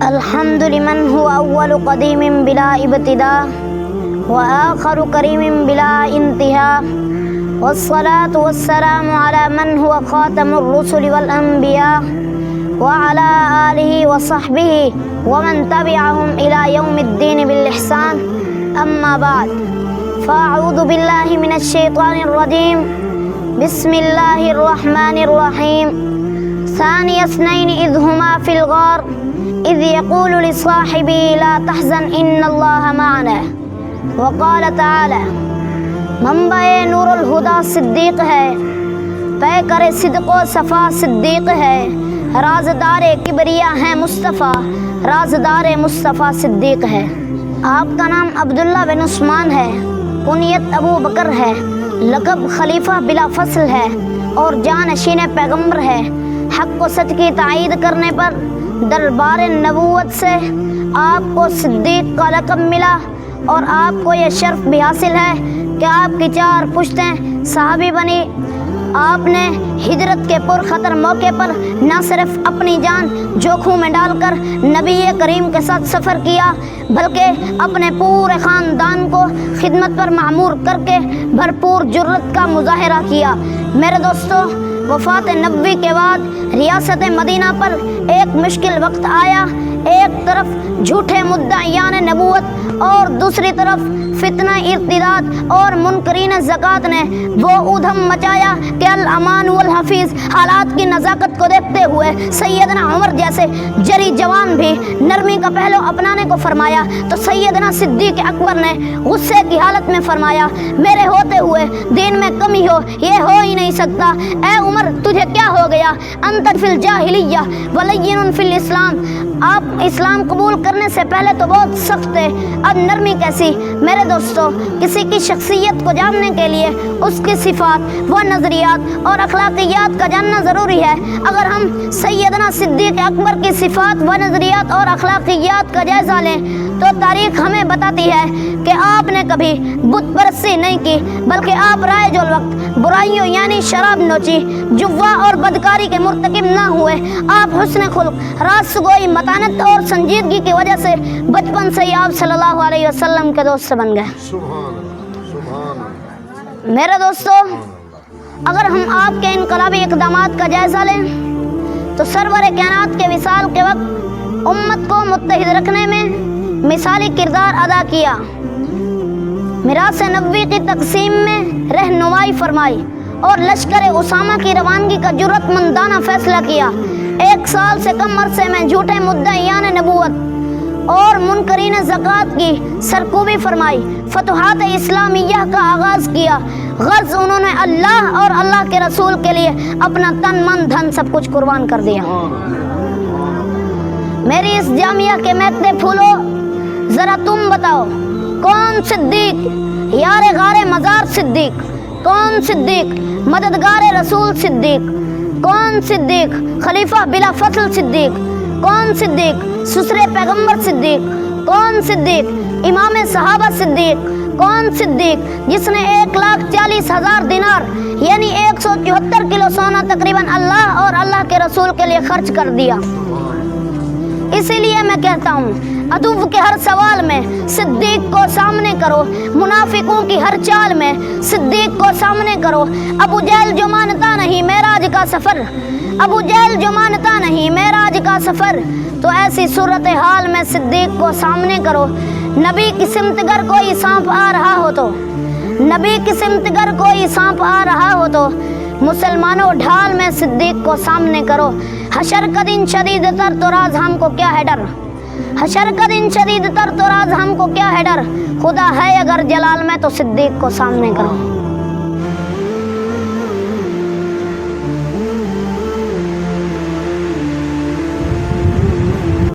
الحمد لمن هو اول قدیم بلا ابتداء وآخر کریم بلا انتہاء والصلاة والسلام على من هو خاتم الرسل والانبیاء وعلى آلہ وصحبہ ومن تبعهم الى یوم الدین بالاحسان اما بعد فاعوذ باللہ من الشیطان الرجیم بسم اللہ الرحمن الرحیم ثانی اثنین اذ ہما فی الغار اذ یقول لصاحبه لا تحزن ان اللہ معنا وقال تعالی منبع نور الہدا صدیق ہے، پیکر صدق و صفا صدیق ہے، رازدار کبریا ہے مصطفیٰ، رازدار مصطفیٰ صدیق ہے۔ آپ کا نام عبداللہ بن عثمان ہے، کنیت ابو بکر ہے، لقب خلیفہ بلا فصل ہے اور جانشین پیغمبر ہے۔ حق و سچ کی تائید کرنے پر دربار نبوت سے آپ کو صدیق کا لقب ملا اور آپ کو یہ شرف بھی حاصل ہے کہ آپ کی 4 پشتیں صحابی بنی۔ آپ نے ہجرت کے پرخطر موقع پر نہ صرف اپنی جان جوکھوں میں ڈال کر نبی کریم کے ساتھ سفر کیا بلکہ اپنے پورے خاندان کو خدمت پر معمور کر کے بھرپور جرت کا مظاہرہ کیا۔ میرے دوستو، وفات نبوی کے بعد ریاست مدینہ پر ایک مشکل وقت آیا۔ ایک طرف جھوٹے مدعیان نبوت اور دوسری طرف فتنہ ارتداد اور منکرین زکوٰۃ نے وہ ادھم مچایا کہ الامان والحفیظ حالات کی نزاکت کو دیکھتے ہوئے سیدنا عمر جیسے جری جوان بھی نرمی کا پہلو اپنانے کو فرمایا تو سیدنا صدیق اکبر نے غصے کی حالت میں فرمایا، میرے ہوتے ہوئے دین میں کمی ہو یہ ہو ہی نہیں سکتا۔ اے عمر، تجھے کیا ہو گیا؟ انت فی الجاہلیہ ولین فی الاسلام، آپ اسلام قبول کرنے سے پہلے تو بہت سخت تھے، اب نرمی کیسی؟ میرے دوستو، کسی کی شخصیت کو جاننے کے لیے اس کی صفات و نظریات اور اخلاقیات کا جاننا ضروری ہے۔ اگر ہم سیدنا صدیق اکبر کی صفات و نظریات اور اخلاقیات کا جائزہ لیں تو تاریخ ہمیں بتاتی ہے کہ آپ نے کبھی بت پرستی نہیں کی بلکہ آپ رائج الوقت برائیوں یعنی شراب نوچی، جوا اور بدکاری کے مرتکب نہ ہوئے۔ آپ حسن خلق، راست گوئی، متانت اور سنجیدگی کی وجہ سے بچپن سے ہی آپ صلی اللہ علیہ وسلم کے دوست بن گئے۔ میرے دوستو، اگر ہم آپ کے انقلابی اقدامات کا جائزہ لیں تو سرور کائنات کے وصال کے وقت امت کو متحد رکھنے میں مثالی کردار ادا کیا، میراث نبوی کی تقسیم میں رہنمائی فرمائی اور لشکر اسامہ کی روانگی کا جرأت مندانہ فیصلہ کیا۔ 1 سال سے کم عرصے میں جھوٹے مدعیان نبوت اور منکرین زکوٰۃ کی سرکوبی فرمائی، فتوحات اسلامیہ کا آغاز کیا۔ غرض انہوں نے اللہ اور اللہ کے رسول کے لیے اپنا تن من دھن سب کچھ قربان کر دیا۔ میری اس جامعہ کے مہکتے پھولو، ذرا تم بتاؤ کون صدیق؟ یار غار مزار صدیق؟ کون صدیق؟ مددگار رسول صدیق؟ کون صدیق؟ خلیفہ بلا فصل صدیق؟ کون صدیق؟ سسرے پیغمبر صدیق؟ کون صدیق؟ امام صحابہ صدیق؟ کون صدیق جس نے 1,40,000 دینار یعنی 174 کلو سونا تقریباً اللہ اور اللہ کے رسول کے لیے خرچ کر دیا؟ اسی لیے میں کہتا ہوں، عدو کے ہر سوال میں صدیق کو سامنے کرو، منافقوں کی ہر چال میں صدیق کو سامنے کرو۔ ابو جہل جو مانتا نہیں معراج کا سفر، ابو جہل جو مانتا نہیں معراج کا سفر، تو ایسی صورتحال میں صدیق کو سامنے کرو۔ نبی کی سمت گر کوئی سانپ آ رہا ہو تو، نبی کی سمت گر کوئی سانپ آ رہا ہو تو مسلمانوں ڈھال میں صدیق کو سامنے کرو۔ حشر کا دن شدید تر تو راز ہم کو کیا ہے ڈر، حشر کا دن شدید تر تو راز ہم کو کیا ہے ڈر، خدا ہے اگر جلال میں تو صدیق کو سامنے کرو۔